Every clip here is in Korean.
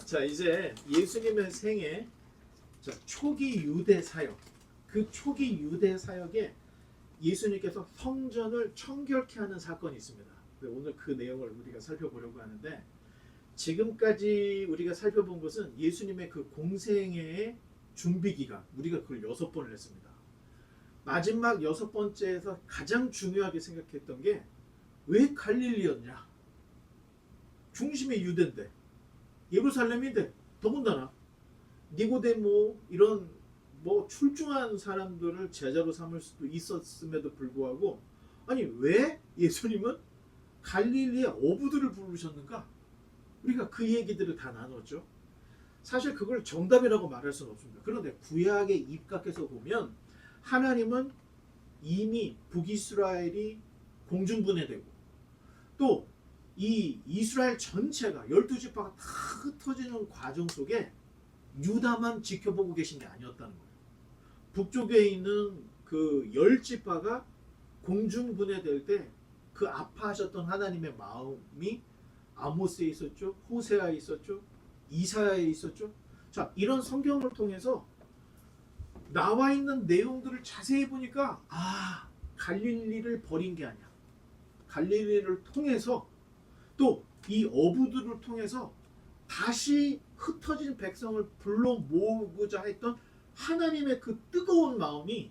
자, 이제 예수님의 생애, 자, 초기 유대 사역, 그 초기 유대 사역에 예수님께서 성전을 청결케 하는 사건이 있습니다. 오늘 그 내용을 우리가 살펴보려고 하는데, 지금까지 우리가 살펴본 것은 예수님의 그 공생애의 준비 기간, 우리가 그걸 6번을 했습니다. 마지막 6번째에서 가장 중요하게 생각했던 게 왜 갈릴리였냐? 중심이 유대인데, 예루살렘인데, 더군다나 니고데모 이런 뭐 출중한 사람들을 제자로 삼을 수도 있었음에도 불구하고, 아니 왜 예수님은 갈릴리의 어부들을 부르셨는가? 우리가 그 얘기들을 다 나눴죠. 사실 그걸 정답이라고 말할 수는 없습니다. 그런데 구약에 입각해서 보면 하나님은 이미 북이스라엘이 공중분해되고, 또 이 이스라엘 전체가 12지파가 다 흩어지는 과정 속에 유다만 지켜보고 계신 게 아니었다는 거예요. 북쪽에 있는 그 10지파가 공중분해될 때 그 아파하셨던 하나님의 마음이 아모스에 있었죠, 호세아에 있었죠, 이사야에 있었죠. 자, 이런 성경을 통해서 나와 있는 내용들을 자세히 보니까, 갈릴리를 버린 게 아니야. 갈릴리를 통해서 또 이 어부들을 통해서 다시 흩어진 백성을 불러 모으고자 했던 하나님의 그 뜨거운 마음이,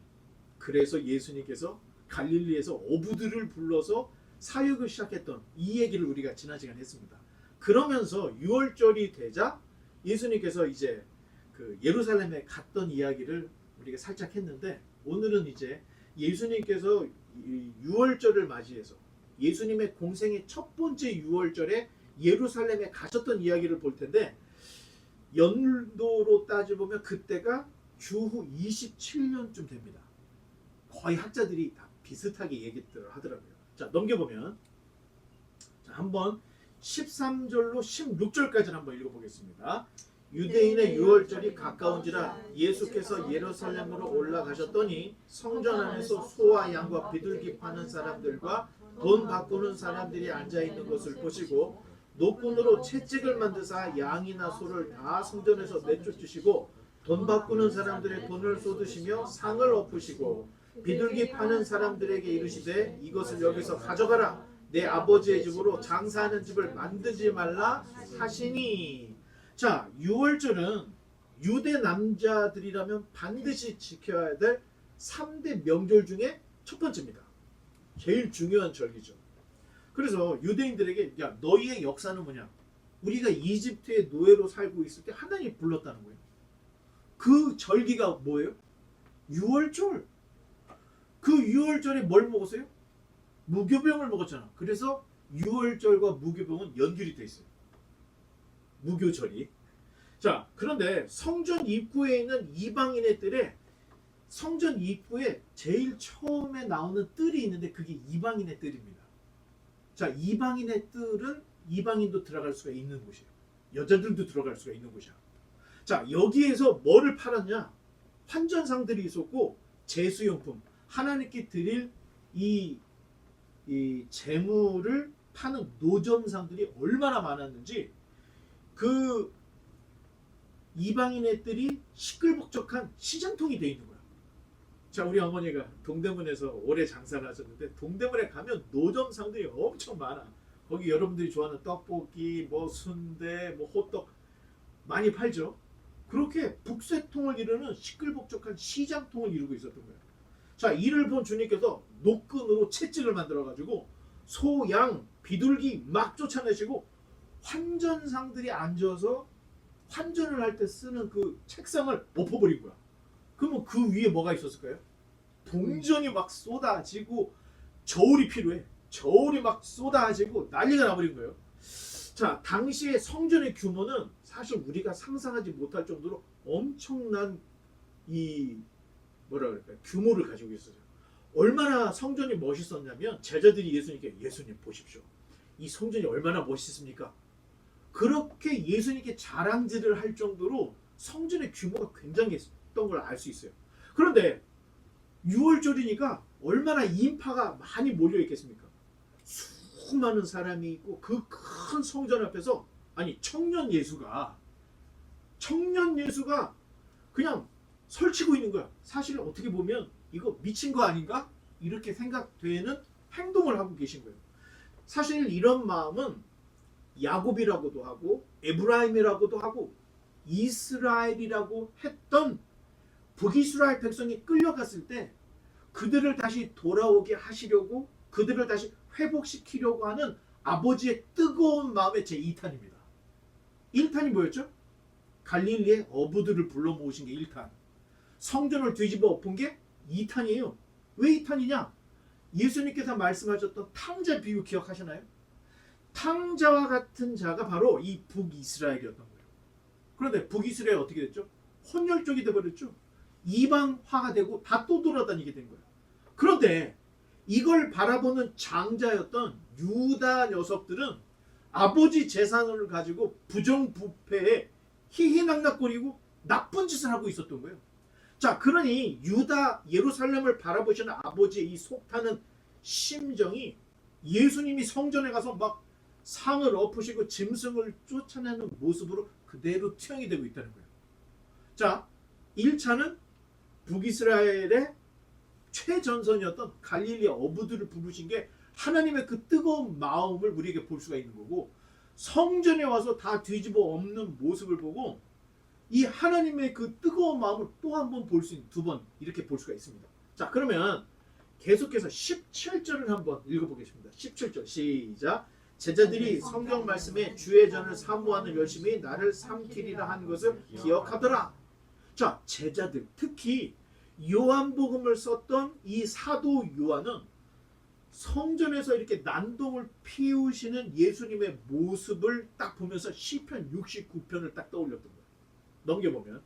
그래서 예수님께서 갈릴리에서 어부들을 불러서 사역을 시작했던 이 얘기를 우리가 지난 시간에 했습니다. 그러면서 6월절이 되자 예수님께서 이제 그 예루살렘에 갔던 이야기를 우리가 살짝 했는데, 오늘은 이제 예수님께서 6월절을 맞이해서 예수님의 공생의 첫 번째 6월절에 예루살렘에 가셨던 이야기를 볼 텐데, 연도로 따져보면 그때가 주후 27년쯤 됩니다. 거의 학자들이 다 비슷하게 얘기들을 하더라고요. 자, 넘겨보면, 자, 한번 13절로 16절까지를 한번 읽어보겠습니다. 유대인의 6월절이 가까운지라 예수께서 예루살렘으로 올라가셨더니 성전 안에서 소와 양과 비둘기 파는 사람들과 돈 바꾸는 사람들이 앉아있는 것을 보시고 노끈으로 채찍을 만드사 양이나 소를 다 성전에서 내쫓으시고 돈 바꾸는 사람들의 돈을 쏟으시며 상을 엎으시고 비둘기 파는 사람들에게 이르시되 이것을 여기서 가져가라, 내 아버지의 집으로 장사하는 집을 만들지 말라 하시니. 자, 6월절은 유대 남자들이라면 반드시 지켜야 될 3대 명절 중에 첫 번째입니다. 제일 중요한 절기죠. 그래서 유대인들에게, 야, 너희의 역사는 뭐냐? 우리가 이집트의 노예로 살고 있을 때 하나님이 불렀다는 거예요. 그 절기가 뭐예요? 6월절. 그 6월절에 뭘 먹었어요? 무교병을 먹었잖아. 그래서 6월절과 무교병은 연결이 돼 있어요. 무교절이. 자, 그런데 성전 입구에 있는 이방인의 뜰에, 성전 입구에 제일 처음에 나오는 뜰이 있는데 그게 이방인의 뜰입니다. 자, 이방인의 뜰은 이방인도 들어갈 수가 있는 곳이에요. 여자들도 들어갈 수가 있는 곳이야. 자, 여기에서 뭐를 팔았냐? 환전상들이 있었고, 제수용품, 하나님께 드릴 이 재물을 파는 노점상들이 얼마나 많았는지, 그 이방인의 뜰이 시끌벅적한 시장통이 돼 있는 거야. 자, 우리 어머니가 동대문에서 오래 장사를 하셨는데, 동대문에 가면 노점상들이 엄청 많아. 거기 여러분들이 좋아하는 떡볶이, 뭐 순대, 뭐 호떡 많이 팔죠. 그렇게 북새통을 이루는 시끌벅적한 시장통을 이루고 있었던 거예요. 자, 이를 본 주님께서 노끈으로 채찍을 만들어가지고 소, 양, 비둘기 막 쫓아내시고, 환전상들이 앉아서 환전을 할 때 쓰는 그 책상을 엎어버린 거야. 그러면 그 위에 뭐가 있었을까요? 동전이 막 쏟아지고, 저울이 필요해. 저울이 막 쏟아지고 난리가 나버린 거예요. 자, 당시의 성전의 규모는 사실 우리가 상상하지 못할 정도로 엄청난 규모를 가지고 있었어요. 얼마나 성전이 멋있었냐면, 제자들이 예수님께, 예수님 보십시오, 이 성전이 얼마나 멋있습니까? 그렇게 예수님께 자랑질을 할 정도로 성전의 규모가 굉장했던 걸 알 수 있어요. 그런데 6월절이니까 얼마나 인파가 많이 몰려 있겠습니까? 수많은 사람이 있고, 그 큰 성전 앞에서, 아니 청년 예수가 청년 예수가 그냥 설치고 있는 거야. 사실 어떻게 보면 이거 미친 거 아닌가? 이렇게 생각되는 행동을 하고 계신 거예요. 사실 이런 마음은 야곱이라고도 하고 에브라임이라고도 하고 이스라엘이라고 했던 북이스라엘 백성이 끌려갔을 때 그들을 다시 돌아오게 하시려고 그들을 다시 회복시키려고 하는 아버지의 뜨거운 마음의 제2탄입니다. 1탄이 뭐였죠? 갈릴리의 어부들을 불러 모으신 게 1탄. 성전을 뒤집어 엎은 게 2탄이에요. 왜 2탄이냐? 예수님께서 말씀하셨던 탕자 비유 기억하시나요? 탕자와 같은 자가 바로 이 북이스라엘이었던 거예요. 그런데 북이스라엘 어떻게 됐죠? 혼혈족이 되어버렸죠. 이방화가 되고 다 또 돌아다니게 된 거예요. 그런데 이걸 바라보는 장자였던 유다 녀석들은 아버지 재산을 가지고 부정부패에 희희낙낙거리고 나쁜 짓을 하고 있었던 거예요. 자, 그러니 유다 예루살렘을 바라보시는 아버지의 이 속타는 심정이 예수님이 성전에 가서 막 상을 엎으시고 짐승을 쫓아내는 모습으로 그대로 투영이 되고 있다는 거예요. 자, 1차는 북이스라엘의 최전선이었던 갈릴리 어부들을 부르신 게 하나님의 그 뜨거운 마음을 우리에게 볼 수가 있는 거고, 성전에 와서 다 뒤집어 엎는 모습을 보고 이 하나님의 그 뜨거운 마음을 또 한 번 볼 수 있는, 두 번 이렇게 볼 수가 있습니다. 자, 그러면 계속해서 17절을 한번 읽어보겠습니다. 17절 시작. 제자들이 성경 말씀에 주의 전을 사모하는 열심히 나를 삼키리라 한 것을 기억하더라. 자, 제자들, 특히 요한복음을 썼던 이 사도 요한은 성전에서 이렇게 난동을 피우시는 예수님의 모습을 딱 보면서 시편 69편을 딱 떠올렸던 거예요. 넘겨보면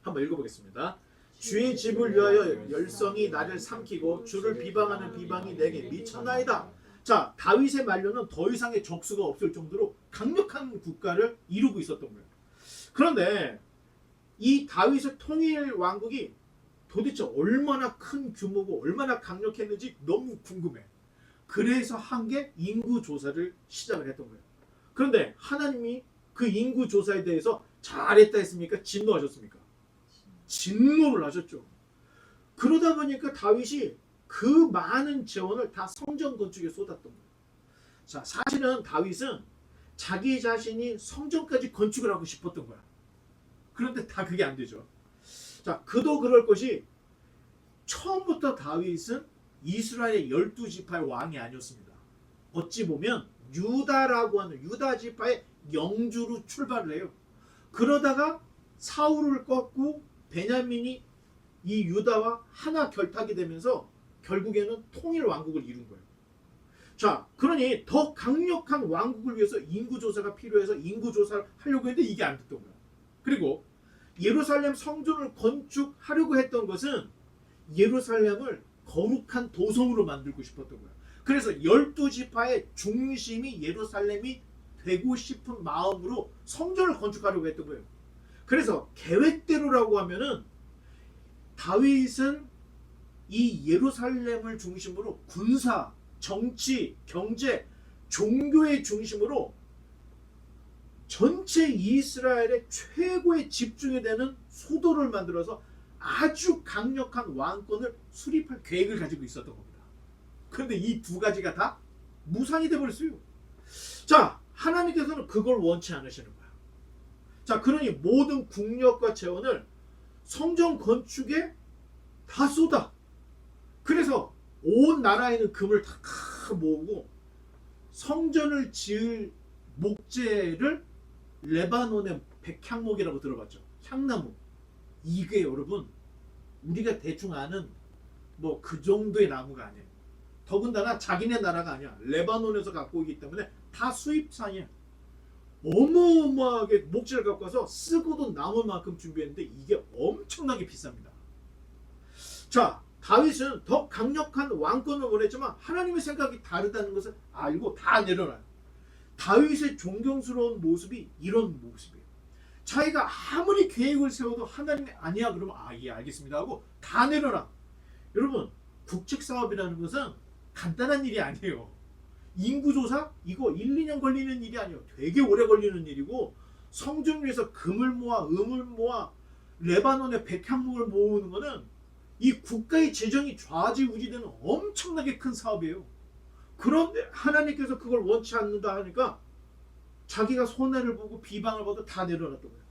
한번 읽어보겠습니다. 주의 집을 위하여 열성이 나를 삼키고 주를 비방하는 비방이 내게 미쳤나이다. 자, 다윗의 말로는 더 이상의 적수가 없을 정도로 강력한 국가를 이루고 있었던 거예요. 그런데 이 다윗의 통일 왕국이 도대체 얼마나 큰 규모고 얼마나 강력했는지 너무 궁금해. 그래서 한 게 인구 조사를 시작을 했던 거예요. 그런데 하나님이 그 인구 조사에 대해서 잘했다 했습니까? 진노하셨습니까? 진노를 하셨죠. 그러다 보니까 다윗이 그 많은 재원을 다 성전 건축에 쏟았던 거예요. 자, 사실은 다윗은 자기 자신이 성전까지 건축을 하고 싶었던 거야. 그런데 다 그게 안 되죠. 자, 그도 그럴 것이 처음부터 다윗은 이스라엘의 12지파의 왕이 아니었습니다. 어찌 보면 유다라고 하는 유다 지파의 영주로 출발을 해요. 그러다가 사울을 꺾고 베냐민이 이 유다와 하나 결탁이 되면서 결국에는 통일 왕국을 이룬 거예요. 자, 그러니 더 강력한 왕국을 위해서 인구조사가 필요해서 인구조사를 하려고 했는데 이게 안 됐던 거예요. 그리고 예루살렘 성전을 건축하려고 했던 것은 예루살렘을 거룩한 도성으로 만들고 싶었던 거예요. 그래서 12지파의 중심이 예루살렘이 되고 싶은 마음으로 성전을 건축하려고 했던 거예요. 그래서 계획대로라고 하면은 다윗은 이 예루살렘을 중심으로 군사, 정치, 경제, 종교의 중심으로 전체 이스라엘의 최고의 집중이 되는 수도를 만들어서 아주 강력한 왕권을 수립할 계획을 가지고 있었던 겁니다. 그런데 이 두 가지가 다 무산이 되어버렸어요. 자, 하나님께서는 그걸 원치 않으시는 거야. 자, 그러니 모든 국력과 재원을 성전 건축에 다 쏟아. 그래서 온 나라에 있는 금을 다 모으고 성전을 지을 목재를 레바논의 백향목이라고 들어봤죠. 향나무. 이게 여러분 우리가 대충 아는 뭐 그 정도의 나무가 아니에요. 더군다나 자기네 나라가 아니야. 레바논에서 갖고 오기 때문에 다 수입산이야. 어마어마하게 목재를 갖고 와서 쓰고도 남을 만큼 준비했는데 이게 엄청나게 비쌉니다. 자, 다윗은 더 강력한 왕권을 원했지만 하나님의 생각이 다르다는 것을 알고 다 내려놔요. 다윗의 존경스러운 모습이 이런 모습이에요. 자기가 아무리 계획을 세워도 하나님이 아니야 그러면 예 알겠습니다 하고 다 내려놔. 여러분, 국책사업이라는 것은 간단한 일이 아니에요. 인구조사? 이거 1, 2년 걸리는 일이 아니에요. 되게 오래 걸리는 일이고 성전을 위해서 금을 모아 은을 모아 레바논의 백향목을 모으는 거는 이 국가의 재정이 좌지우지되는 엄청나게 큰 사업이에요. 그런데 하나님께서 그걸 원치 않는다 하니까 자기가 손해를 보고 비방을 받아 다 내려놨던 거예요.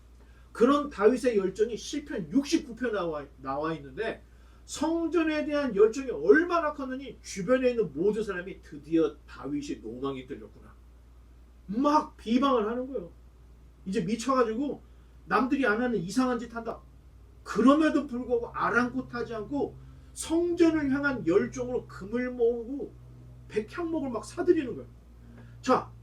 그런 다윗의 열정이 시편 69편 나와 있는데 성전에 대한 열정이 얼마나 컸느니 주변에 있는 모든 사람이 드디어 다윗이 노망이 들렸구나. 막 비방을 하는 거예요. 이제 미쳐가지고 남들이 안 하는 이상한 짓 한다. 그럼에도 불구하고 아랑곳하지 않고 성전을 향한 열정으로 금을 모으고 백향목을 막 사들이는 거예요. 자,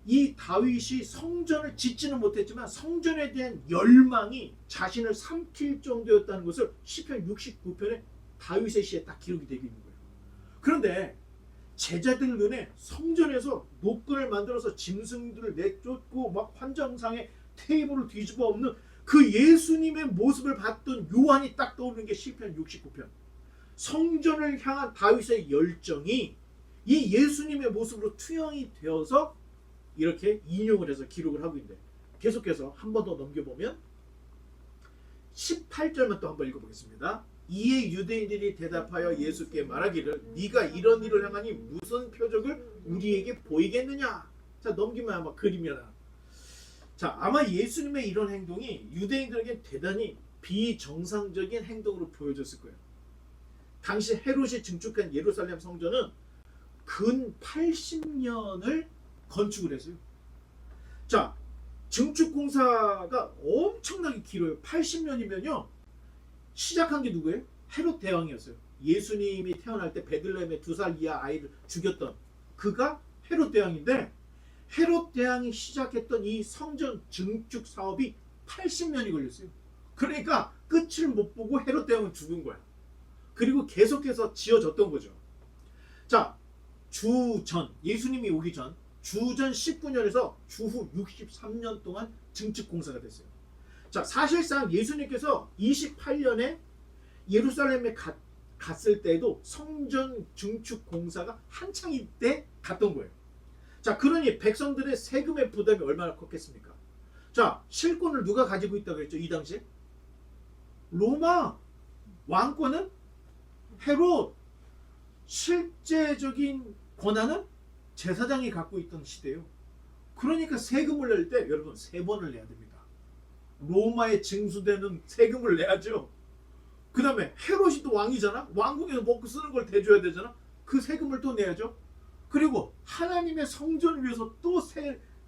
이 다윗이 성전을 짓지는 못했지만 성전에 대한 열망이 자신을 삼킬 정도였다는 것을 시편 69편에 다윗의 시에 딱 기록이 되고 있는 거예요. 그런데 제자들 눈에 성전에서 노끈을 만들어서 짐승들을 내쫓고 막 환장상에 테이블을 뒤집어 엎는 그 예수님의 모습을 봤던 요한이 딱 떠오르는 게 시편 69편. 성전을 향한 다윗의 열정이 이 예수님의 모습으로 투영이 되어서 이렇게 인용을 해서 기록을 하고 있는데, 계속해서 한 번 더 넘겨보면 18절만 또 한번 읽어보겠습니다. 이에 유대인들이 대답하여 예수께 말하기를 네가 이런 일을 행하니 무슨 표적을 우리에게 보이겠느냐. 자, 넘기면 아마 그림이야. 자, 아마 예수님의 이런 행동이 유대인들에게 대단히 비정상적인 행동으로 보여졌을 거예요. 당시 헤롯이 증축한 예루살렘 성전은 근 80년을 건축을 했어요. 자, 증축 공사가 엄청나게 길어요. 80년이면요. 시작한 게 누구예요? 헤롯 대왕이었어요. 예수님이 태어날 때 베들레헴에 2살 이하 아이를 죽였던 그가 헤롯 대왕인데, 헤롯 대왕이 시작했던 이 성전 증축 사업이 80년이 걸렸어요. 그러니까 끝을 못 보고 헤롯 대왕은 죽은 거야. 그리고 계속해서 지어졌던 거죠. 자, 주전, 예수님이 오기 전 주전 19년에서 주후 63년 동안 증축 공사가 됐어요. 자, 사실상 예수님께서 28년에 예루살렘에 갔을 때도 성전 증축 공사가 한창일 때 갔던 거예요. 자, 그러니 백성들의 세금의 부담이 얼마나 컸겠습니까? 자, 실권을 누가 가지고 있다고 했죠? 이 당시에 로마. 왕권은 헤롯. 실제적인 권한은 제사장이 갖고 있던 시대예요. 그러니까 세금을 낼 때 여러분 3번을 내야 됩니다. 로마에 징수되는 세금을 내야죠. 그 다음에 헤롯이 또 왕이잖아. 왕국에서 먹고 쓰는 걸 대줘야 되잖아. 그 세금을 또 내야죠. 그리고 하나님의 성전을 위해서 또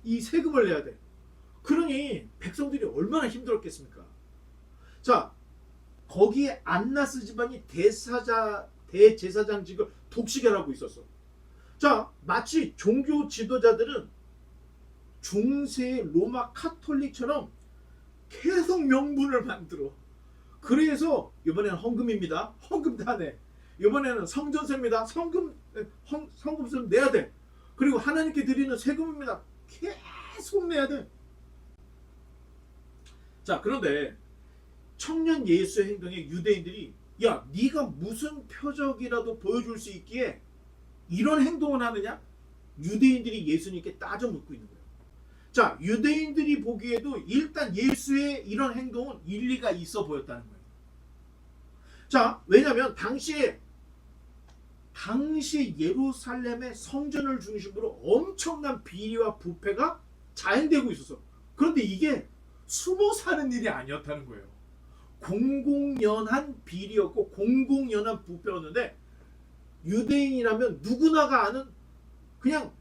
이 세금을 내야 돼. 그러니 백성들이 얼마나 힘들었겠습니까? 자, 거기에 안나스 집안이 대제사장직을 독식을 하고 있었어. 자, 마치 종교 지도자들은 중세의 로마 카톨릭처럼 계속 명분을 만들어. 그래서 이번에는 헌금입니다. 헌금 다 내. 이번에는 성전세입니다. 성금세를 내야 돼. 그리고 하나님께 드리는 세금입니다. 계속 내야 돼. 자, 그런데 청년 예수의 행동에 유대인들이 야, 네가 무슨 표적이라도 보여줄 수 있기에 이런 행동을 하느냐? 유대인들이 예수님께 따져 묻고 있는 거예요. 자, 유대인들이 보기에도 일단 예수의 이런 행동은 일리가 있어 보였다는 거예요. 자, 왜냐하면 당시 예루살렘의 성전을 중심으로 엄청난 비리와 부패가 자행되고 있었어. 그런데 이게 숨어 사는 일이 아니었다는 거예요. 공공연한 비리였고 공공연한 부패였는데, 유대인이라면 누구나가 아는 그냥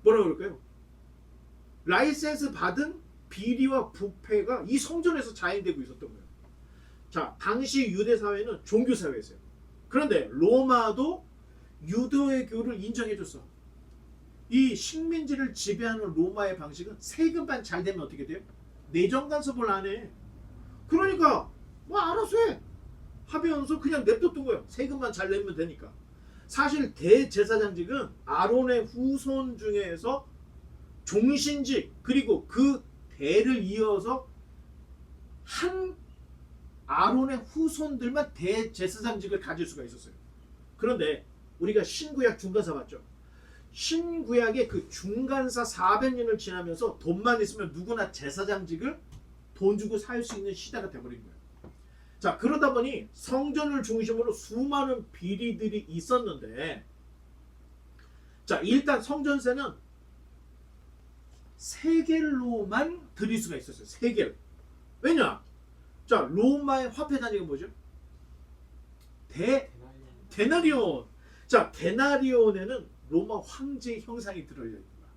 뭐라 그럴까요? 라이센스 받은 비리와 부패가 이 성전에서 자행되고 있었던 거예요. 자, 당시 유대 사회는 종교 사회였어요. 그런데 로마도 유대교를 인정해줬어. 이 식민지를 지배하는 로마의 방식은 세금만 잘 되면 어떻게 돼요? 내정 간섭을 안 해. 그러니까 뭐 알아서 해 하면서 그냥 냅뒀던 거예요. 세금만 잘 내면 되니까. 사실 대제사장직은 아론의 후손 중에서 종신직, 그리고 그 대를 이어서 한 아론의 후손들만 대제사장직을 가질 수가 있었어요. 그런데 우리가 신구약 중간사 봤죠. 신구약의 그 중간사 400년을 지나면서 돈만 있으면 누구나 제사장직을 돈 주고 살 수 있는 시대가 돼버린 거예요. 자, 그러다 보니 성전을 중심으로 수많은 비리들이 있었는데, 자, 일단 성전세는 세겔로만 드릴 수가 있었어요. 세겔. 왜냐? 자, 로마의 화폐 단위가 뭐죠? 데나리온. 자, 데나리온에는 로마 황제의 형상이 들어있는 거야.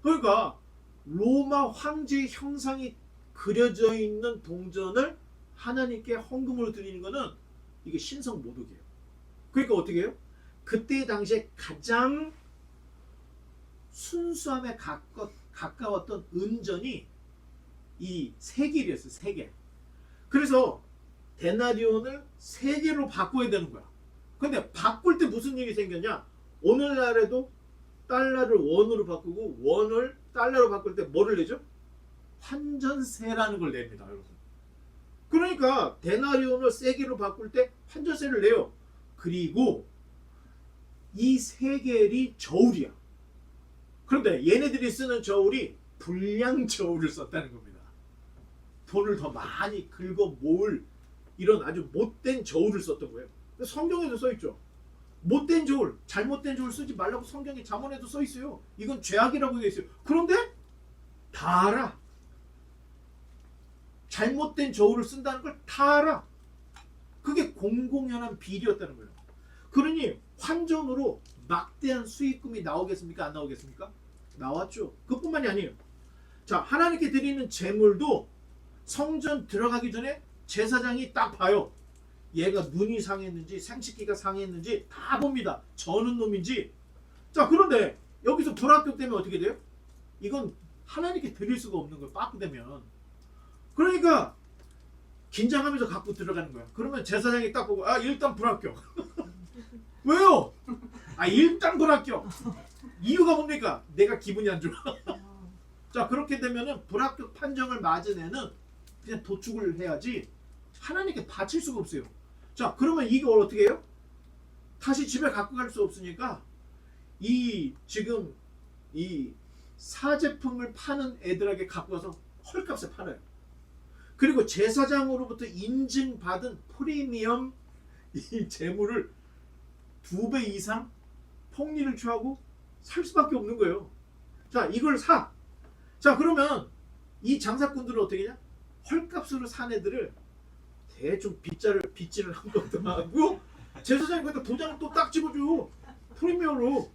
그러니까 로마 황제의 형상이 그려져 있는 동전을 하나님께 헌금으로 드리는 거는 이게 신성 모독이에요. 그러니까 어떻게 해요? 그때 당시에 가장 순수함에 가까웠던 은전이 이 세겔이었어요. 세겔. 그래서 데나리온을 세겔로 바꿔야 되는 거야. 근데 바꿀 때 무슨 일이 생겼냐? 오늘날에도 달러를 원으로 바꾸고 원을 달러로 바꿀 때 뭐를 내죠? 환전세라는 걸 냅니다, 여러분. 그러니까 데나리온을 세겔로 바꿀 때 환전세를 내요. 그리고 이 세겔이 저울이야. 그런데 얘네들이 쓰는 저울이 불량 저울을 썼다는 겁니다. 돈을 더 많이 긁어 모을 이런 아주 못된 저울을 썼던 거예요. 성경에도 써있죠. 못된 저울, 잘못된 저울 쓰지 말라고 성경에 잠언에도 써있어요. 이건 죄악이라고 되어 있어요. 그런데 다 알아. 잘못된 저울을 쓴다는 걸 다 알아. 그게 공공연한 비리였다는 거예요. 그러니 환전으로 막대한 수익금이 나오겠습니까? 안 나오겠습니까? 나왔죠. 그뿐만이 아니에요. 자, 하나님께 드리는 제물도 성전 들어가기 전에 제사장이 딱 봐요. 얘가 눈이 상했는지 생식기가 상했는지 다 봅니다. 저는 놈인지. 자, 그런데 여기서 불합격 때문에 어떻게 돼요? 이건 하나님께 드릴 수가 없는 거예요. 빠꾸되면. 그러니까 긴장하면서 갖고 들어가는 거야. 그러면 제사장이 딱 보고 일단 불합격. 왜요? 일단 불합격. 이유가 뭡니까? 내가 기분이 안 좋아. 자, 그렇게 되면은 불합격 판정을 맞은 애는 그냥 도축을 해야지 하나님께 바칠 수가 없어요. 자, 그러면 이걸 어떻게 해요? 다시 집에 갖고 갈 수 없으니까 지금 이 사제품을 파는 애들에게 갖고 가서 헐값에 팔아요. 그리고 제사장으로부터 인증받은 프리미엄 이 재물을 2배 이상 폭리를 취하고 살 수밖에 없는 거예요. 자, 이걸 사. 자, 그러면 이 장사꾼들은 어떻게 하냐? 헐값으로 산 애들을 대충 빗질을 한 것도 하고 제사장이 거기다 도장을 또 딱 찍어줘. 프리미엄으로.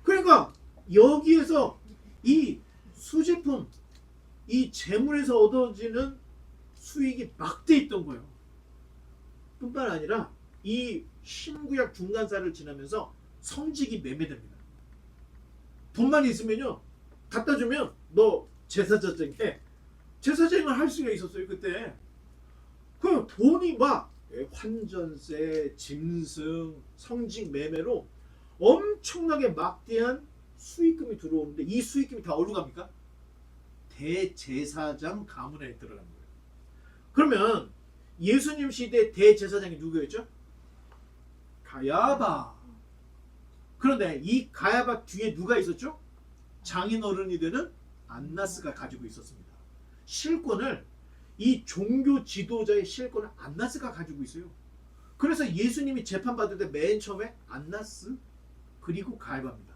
그러니까 여기에서 이 수제품, 이 재물에서 얻어지는 수익이 막대했던 거예요. 뿐만 아니라 이 신구약 중간사를 지나면서 성직이 매매됩니다. 돈만 있으면요, 갖다 주면 너 제사장에 제사장을 할 수가 있었어요. 그때 그 돈이 막 환전세, 짐승, 성직 매매로 엄청나게 막대한 수익금이 들어오는데 이 수익금이 다 어디로 갑니까? 대제사장 가문에 들어가는 거예요. 그러면 예수님 시대 대제사장이 누구였죠? 가야바. 그런데 이 가야바 뒤에 누가 있었죠? 장인어른이 되는 안나스가 가지고 있었습니다. 실권을, 이 종교 지도자의 실권을 안나스가 가지고 있어요. 그래서 예수님이 재판받을 때 맨 처음에 안나스 그리고 가야바입니다.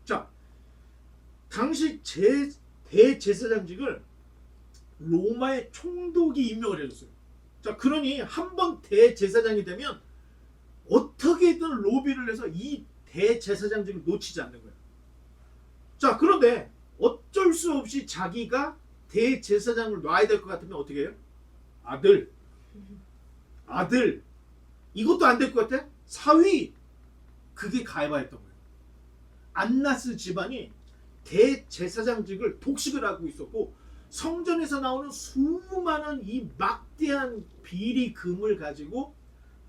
자, 당시 대제사장직을 로마의 총독이 임명을 해줬어요. 자, 그러니 한 번 대제사장이 되면 어떻게든 로비를 해서 이 대제사장직을 놓치지 않는 거예요. 자, 그런데 어쩔 수 없이 자기가 대제사장을 놔야 될 것 같으면 어떻게 해요? 아들 이것도 안 될 것 같아? 사위. 그게 가야바였던 거예요. 안나스 집안이 대제사장직을 독식을 하고 있었고 성전에서 나오는 수많은 이 막대한 비리금을 가지고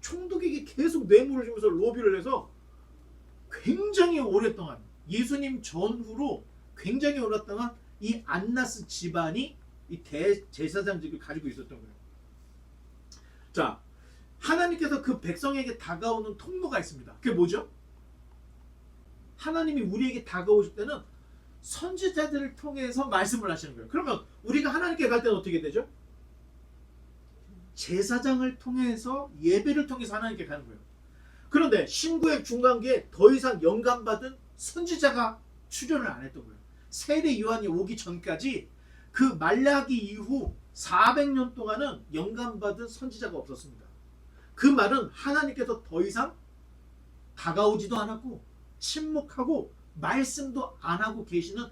총독에게 계속 뇌물을 주면서 로비를 해서 굉장히 오랫동안, 예수님 전후로 굉장히 오랫동안 이 안나스 집안이 이 대제사장직을 가지고 있었던 거예요. 자, 하나님께서 그 백성에게 다가오는 통로가 있습니다. 그게 뭐죠? 하나님이 우리에게 다가오실 때는 선지자들을 통해서 말씀을 하시는 거예요. 그러면 우리가 하나님께 갈 때는 어떻게 되죠? 제사장을 통해서, 예배를 통해서 하나님께 가는 거예요. 그런데 신구약 중간기에 더 이상 영감받은 선지자가 출현을 안 했던 거예요. 세례 요한이 오기 전까지 그 말라기 이후 400년 동안은 영감받은 선지자가 없었습니다. 그 말은 하나님께서 더 이상 다가오지도 않았고 침묵하고 말씀도 안 하고 계시는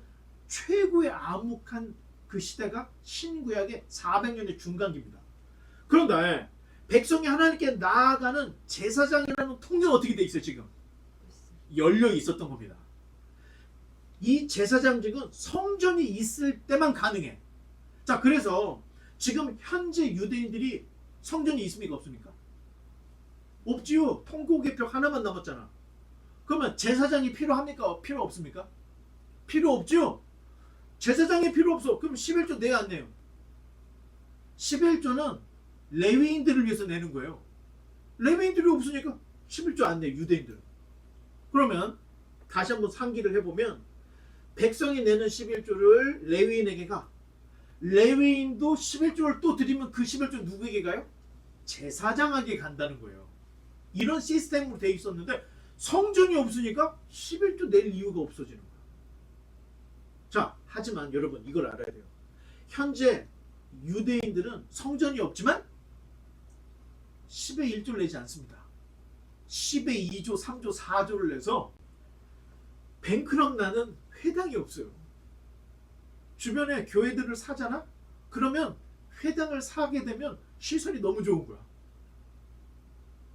최고의 암묵한 그 시대가 신구약의 400년의 중간기입니다. 그런데 백성이 하나님께 나아가는 제사장이라는 통로는 어떻게 돼 있어요? 지금 열려 있었던 겁니다. 이 제사장직은 성전이 있을 때만 가능해. 자, 그래서 지금 현재 유대인들이 성전이 있습니까? 없습니까? 없지요. 통곡의표 하나만 남았잖아. 그러면 제사장이 필요합니까? 필요 없습니까? 필요 없죠. 제사장이 필요 없어. 그럼 11조 내야 안 내요? 11조는 레위인들을 위해서 내는 거예요. 레위인들이 없으니까 11조 안 내요. 유대인들은. 그러면 다시 한번 상기를 해보면 백성이 내는 11조를 레위인에게 가. 레위인도 11조를 또 드리면 그 11조 누구에게 가요? 제사장에게 간다는 거예요. 이런 시스템으로 돼 있었는데 성전이 없으니까 11조 낼 이유가 없어지는 거예요. 자, 하지만 여러분 이걸 알아야 돼요. 현재 유대인들은 성전이 없지만 10의 1조를 내지 않습니다. 10의 2조, 3조, 4조를 내서 뱅크럽 나는 회당이 없어요. 주변에 교회들을 사잖아? 그러면 회당을 사게 되면 시설이 너무 좋은 거야.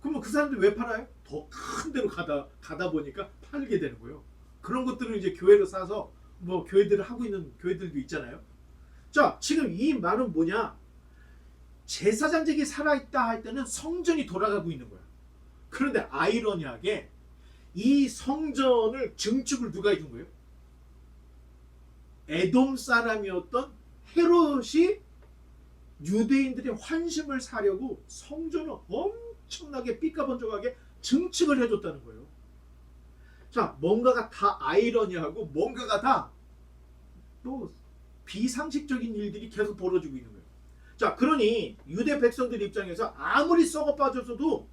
그러면 그 사람들이 왜 팔아요? 더 큰 데로 가다 보니까 팔게 되는 거예요. 그런 것들을 이제 교회로 사서 뭐 교회들을 하고 있는 교회들도 있잖아요. 자, 지금 이 말은 뭐냐? 제사장직이 살아있다 할 때는 성전이 돌아가고 있는 거야. 그런데 아이러니하게 이 성전을 증축을 누가 해준 거예요? 에돔 사람이었던 헤롯이 유대인들의 환심을 사려고 성전을 엄청나게 삐까번쩍하게 증축을 해줬다는 거예요. 자, 뭔가가 다 아이러니하고 뭔가가 다 또 비상식적인 일들이 계속 벌어지고 있는 거예요. 자, 그러니 유대 백성들 입장에서 아무리 썩어 빠졌어도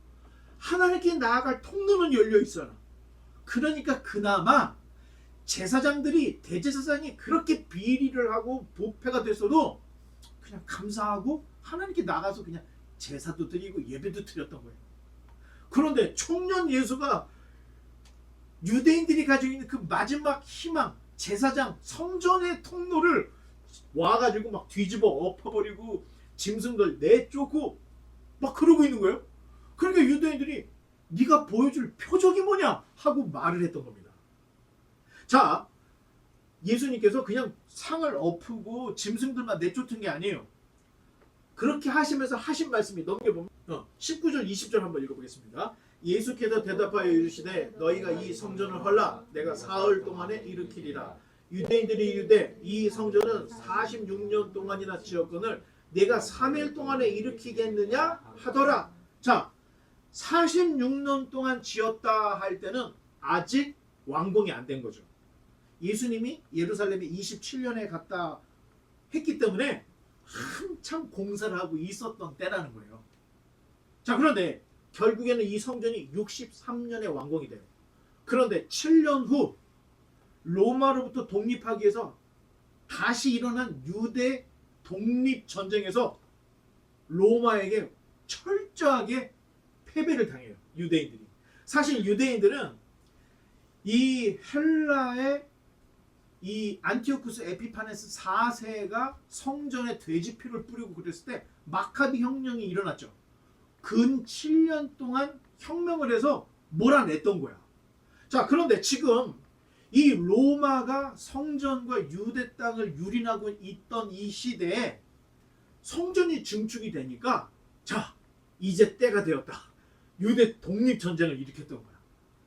하나님께 나아갈 통로는 열려 있어요. 그러니까 그나마 제사장들이, 대제사장이 그렇게 비리를 하고 부패가 됐어도 그냥 감사하고 하나님께 나가서 그냥 제사도 드리고 예배도 드렸던 거예요. 그런데 청년 예수가 유대인들이 가지고 있는 그 마지막 희망, 제사장, 성전의 통로를 와가지고 막 뒤집어 엎어버리고 짐승들 내쫓고 막 그러고 있는 거예요. 그러니까 유대인들이 네가 보여줄 표적이 뭐냐 하고 말을 했던 겁니다. 자, 예수님께서 그냥 상을 엎고 짐승들만 내쫓은 게 아니에요. 그렇게 하시면서 하신 말씀이 넘겨보면 19절 20절 한번 읽어보겠습니다. 예수께서 대답하여 이르시되 너희가 이 성전을 헐라 내가 사흘 동안에 일으키리라. 유대인들이 이르되 이 성전은 46년 동안이나 지었거늘 내가 3일 동안에 일으키겠느냐 하더라. 자, 46년 동안 지었다 할 때는 아직 완공이 안 된 거죠. 예수님이 예루살렘에 27년에 갔다 했기 때문에 한참 공사를 하고 있었던 때라는 거예요. 자, 그런데 결국에는 이 성전이 63년에 완공이 돼요. 그런데 7년 후 로마로부터 독립하기 위해서 다시 일어난 유대 독립전쟁에서 로마에게 철저하게 패배를 당해요. 유대인들이. 사실 유대인들은 이 헬라의 이 안티오쿠스 에피파네스 4세가 성전에 돼지피를 뿌리고 그랬을 때 마카비 혁명이 일어났죠. 근 7년 동안 혁명을 해서 몰아냈던 거야. 자, 그런데 지금 이 로마가 성전과 유대 땅을 유린하고 있던 이 시대에 성전이 증축이 되니까 자, 이제 때가 되었다. 유대 독립전쟁을 일으켰던 거야.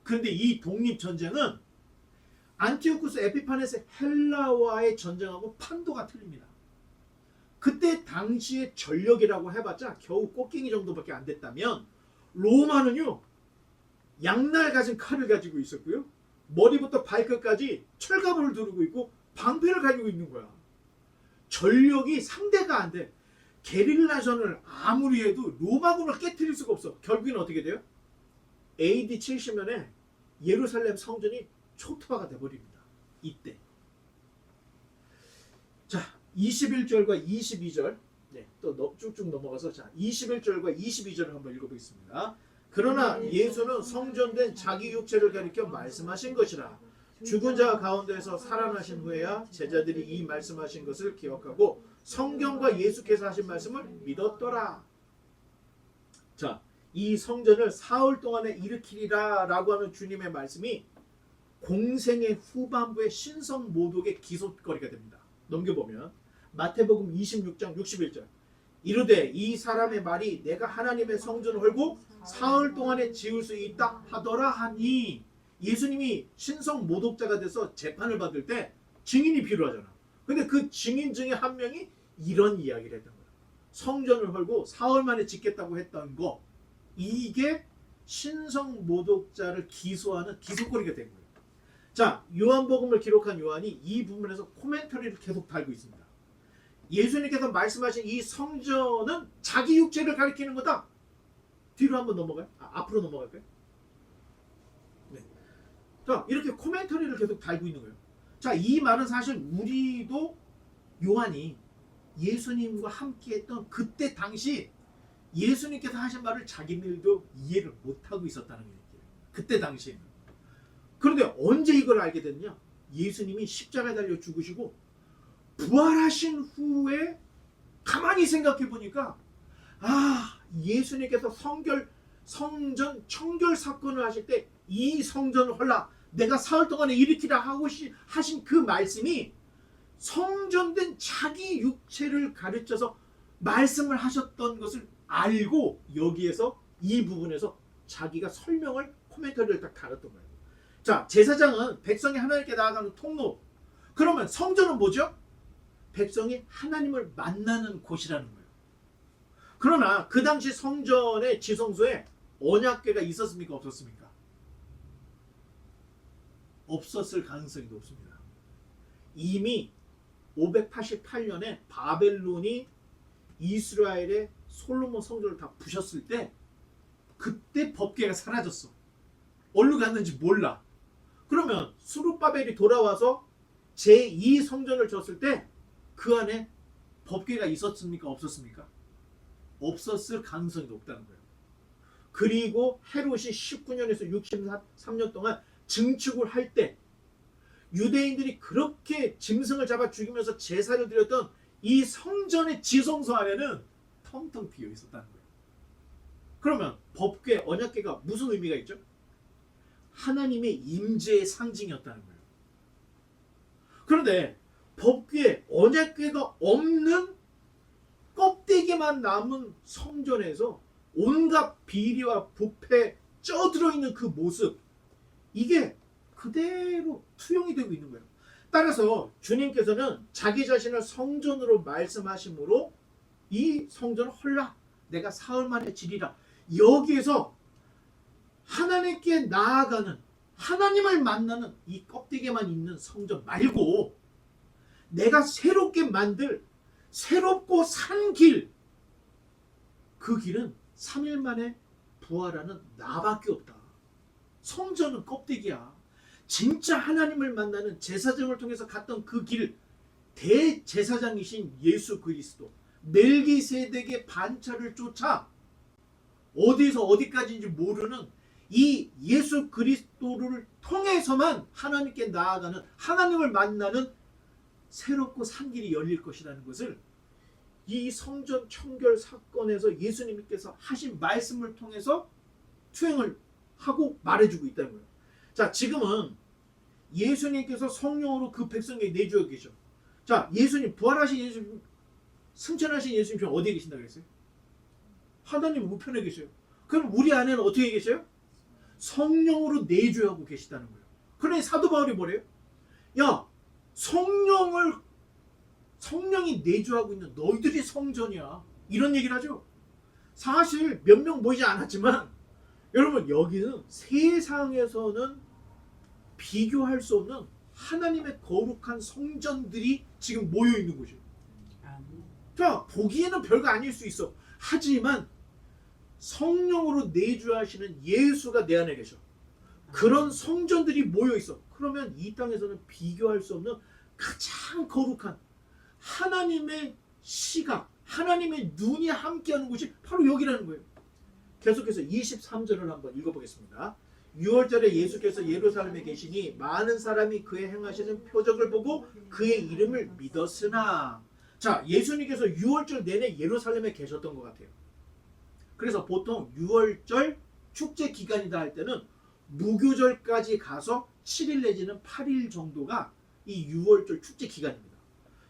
그런데 이 독립전쟁은 안티오쿠스 에피파네스 헬라와의 전쟁하고 판도가 틀립니다. 그때 당시의 전력이라고 해봤자 겨우 꽃갱이 정도밖에 안 됐다면 로마는요 양날 가진 칼을 가지고 있었고요. 머리부터 발끝까지 철갑을 두르고 있고 방패를 가지고 있는 거야. 전력이 상대가 안 돼. 게릴라전을 아무리 해도 로마군을 깨트릴 수가 없어. 결국엔 어떻게 돼요? AD 70년에 예루살렘 성전이 초토화가 돼버립니다. 이때. 자, 21절과 22절. 네, 또 쭉쭉 넘어가서 자, 21절과 22절을 한번 읽어보겠습니다. 그러나 예수는 성전된 자기 육체를 가리켜 말씀하신 것이라. 죽은 자 가운데서 살아나신 후에야 제자들이 이 말씀하신 것을 기억하고 성경과 예수께서 하신 말씀을 믿었더라. 자, 이 성전을 사흘 동안에 일으키리라 라고 하는 주님의 말씀이 공생의 후반부의 신성 모독의 기소거리가 됩니다. 넘겨보면 마태복음 26장 61절. 이르되 이 사람의 말이 내가 하나님의 성전을 헐고 사흘 동안에 지을 수 있다 하더라 하니, 예수님이 신성 모독자가 돼서 재판을 받을 때 증인이 필요하잖아. 근데 그 증인 중에 한 명이 이런 이야기를 했던 거야. 성전을 헐고 사흘 만에 짓겠다고 했던 거, 이게 신성 모독자를 기소하는 기소거리가 된 거예요. 자, 요한복음을 기록한 요한이 이 부분에서 코멘터리를 계속 달고 있습니다. 예수님께서 말씀하신 이 성전은 자기 육체를 가리키는 거다. 뒤로 한번 넘어가요. 앞으로 넘어갈까요? 네. 자, 이렇게 코멘터리를 계속 달고 있는 거예요. 자, 이 말은 사실 우리도 요한이 예수님과 함께 했던 그때 당시 예수님께서 하신 말을 자기들도 이해를 못하고 있었다는 얘기예요. 그때 당시에는. 그런데 언제 이걸 알게 됐냐? 예수님이 십자가에 달려 죽으시고 부활하신 후에 가만히 생각해 보니까, 아, 예수님께서 성전 청결 사건을 하실 때 이 성전을 헐라, 내가 사흘 동안에 일으키라 하고 하신 그 말씀이 성전된 자기 육체를 가르쳐서 말씀을 하셨던 것을 알고, 여기에서 이 부분에서 자기가 설명을, 코멘터리를 딱 달았던 거예요. 자, 제사장은 백성이 하나님께 나아가는 통로. 그러면 성전은 뭐죠? 백성이 하나님을 만나는 곳이라는 거예요. 그러나 그 당시 성전의 지성소에 언약궤가 있었습니까? 없었습니까? 없었을 가능성이 높습니다. 이미 588년에 바벨론이 이스라엘의 솔로몬 성전을 다 부셨을 때, 그때 법궤가 사라졌어. 어디로 갔는지 몰라. 그러면 스룹바벨이 돌아와서 제2 성전을 졌을 때 그 안에 법궤가 있었습니까? 없었습니까? 없었을 가능성이 높다는 거예요. 그리고 헤롯이 19년에서 63년 동안 증축을 할 때 유대인들이 그렇게 짐승을 잡아 죽이면서 제사를 드렸던 이 성전의 지성소 안에는 텅텅 비어 있었다는 거예요. 그러면 법궤, 언약궤가 무슨 의미가 있죠? 하나님의 임재의 상징이었다는 거예요. 그런데 법궤, 언약궤가 없는 껍데기만 남은 성전에서 온갖 비리와 부패 쪄들어 있는 그 모습, 이게 그대로 투영이 되고 있는 거예요. 따라서 주님께서는 자기 자신을 성전으로 말씀하심으로 이 성전을 헐라, 내가 사흘 만에 지리라. 여기에서 하나님께 나아가는, 하나님을 만나는 이 껍데기만 있는 성전 말고 내가 새롭게 만들, 새롭고 산 길, 그 길은 3일 만에 부활하는 나밖에 없다. 성전은 껍데기야. 진짜 하나님을 만나는 제사장을 통해서 갔던 그 길, 대제사장이신 예수 그리스도, 멜기세덱의 반차를 쫓아 어디서 어디까지인지 모르는 이 예수 그리스도를 통해서만 하나님께 나아가는, 하나님을 만나는 새롭고 산 길이 열릴 것이라는 것을 이 성전 청결 사건에서 예수님께서 하신 말씀을 통해서 투영을 하고 말해주고 있다는 거예요. 자, 지금은 예수님께서 성령으로 그 백성에게 내주어 계셔. 자, 예수님, 부활하신 예수님, 승천하신 예수님 지금 어디에 계신다고 그랬어요? 하나님 우편에 계셔요. 그럼 우리 안에는 어떻게 계셔요? 성령으로 내주하고 계시다는 거예요. 그러니 사도 바울이 뭐래요? 야, 성령이 내주하고 있는 너희들이 성전이야, 이런 얘기를 하죠. 사실 몇 명 모이지 않았지만 여러분, 여기는 세상에서는 비교할 수 없는 하나님의 거룩한 성전들이 지금 모여 있는 곳이에요. 자, 보기에는 별거 아닐 수 있어. 하지만 성령으로 내주하시는 예수가 내 안에 계셔. 그런 성전들이 모여 있어. 그러면 이 땅에서는 비교할 수 없는 가장 거룩한 하나님의 시각, 하나님의 눈이 함께하는 곳이 바로 여기라는 거예요. 계속해서 23절을 한번 읽어보겠습니다. 6월절에 예수께서 예루살렘에 계시니 많은 사람이 그의 행하시는 표적을 보고 그의 이름을 믿었으나. 자, 예수님께서 6월절 내내 예루살렘에 계셨던 것 같아요. 그래서 보통 6월절 축제 기간이다 할 때는 무교절까지 가서 7일 내지는 8일 정도가 이 6월절 축제 기간입니다.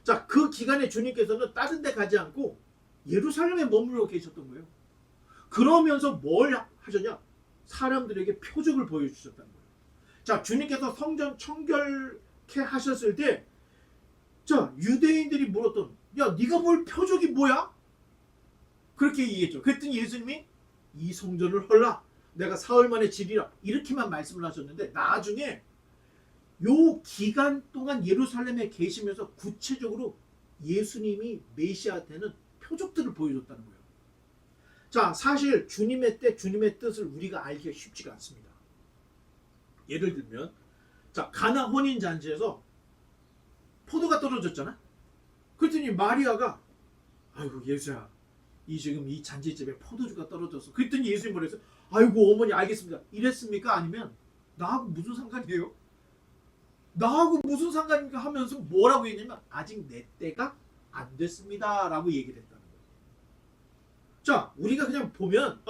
자, 그 기간에 주님께서는 다른 데 가지 않고 예루살렘에 머물러 계셨던 거예요. 그러면서 뭘 하셨냐? 사람들에게 표적을 보여주셨다는 거예요. 자, 주님께서 성전 청결케 하셨을 때, 자, 유대인들이 물었던, 야, 네가 뭘 표적이 뭐야? 그렇게 얘기했죠. 그랬더니 예수님이 이 성전을 헐라, 내가 사흘 만에 지리라, 이렇게만 말씀을 하셨는데, 나중에 요 기간 동안 예루살렘에 계시면서 구체적으로 예수님이 메시아 되는 표적들을 보여줬다는 거예요. 자, 사실 주님의 때 주님의 뜻을 우리가 알기가 쉽지가 않습니다. 예를 들면, 자, 가나 혼인 잔치에서 포도가 떨어졌잖아. 그랬더니 마리아가, 아이고 예수야, 지금 이 잔치집에 포도주가 떨어졌어. 그랬더니 예수님 뭐랬어요? 아이고 어머니 알겠습니다. 이랬습니까? 아니면 나하고 무슨 상관이에요? 나하고 무슨 상관입니까? 하면서 뭐라고 했냐면 아직 내 때가 안 됐습니다 라고 얘기를 했다는 거예요. 자, 우리가 그냥 보면